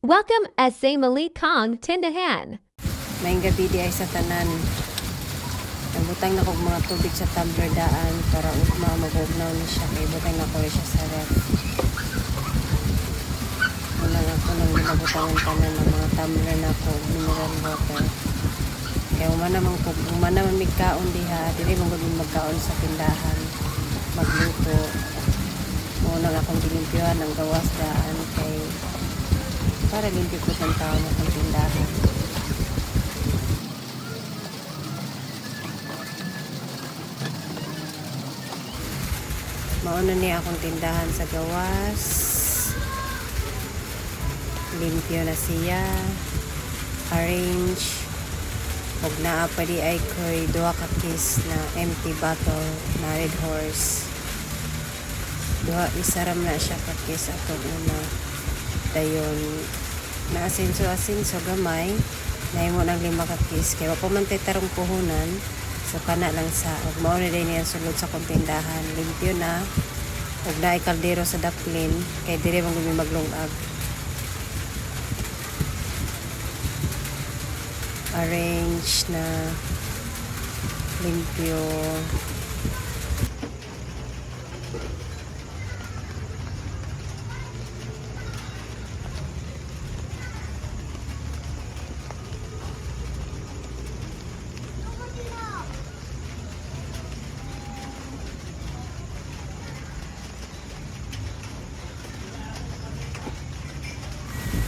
Welcome sa Mali Kong Tindahan. Maayong gabi di ay sa tanan. Nabutang na kog mga tubig sa tumbler daan para ugma mag-ugnaw ni siya kay butang na ko siya sa ref. Wala ako nang nabutang ang tanan ng mga tumbler na ko mineral water. Kaya umana man migkaon diha, dili man gud magkaon sa tindahan. Magluto. Muna nga akong dilimpyuhan ng gawas daan kay para limpyo po ng tao na ng tindahan. Mauna niya akong tindahan sa gawas. Limpyo na siya. Arrange. Huwag na pa di ay ko'y duha ka piece na empty bottle na Red Horse. Isaram na siya ka piece ato na dayon na asinso gamay na imo nang 5 ka piece kaya pa man tarong puhunan so kana lang sa ug mao na din niya sulod sa tindahan limpyo na ug naay kaldero sa daplin kay dire man gumi maglungag. Arrange na limpyo.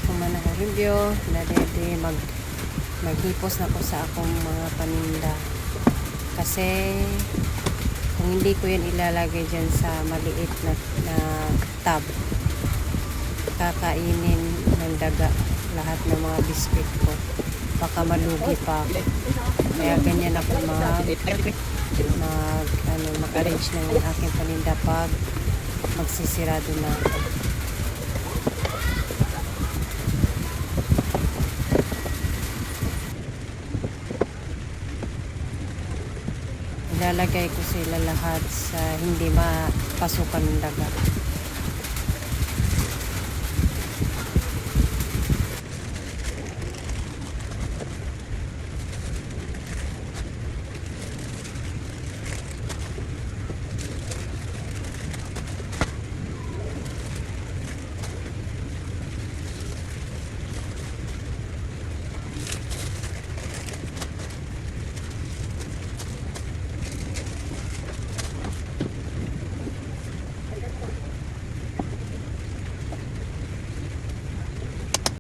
Kuman ako review na dede maghipos na ko sa akong mga paninda kasi kung hindi ko yan ilalagay dyan sa maliit na tub kakainin ng daga lahat ng mga biscuit ko baka malugi pa kaya ganyan ako mag-arrange ng aking paninda pag magsisirado na ilalagay ko sila lahat sa hindi mapasukan ng daga.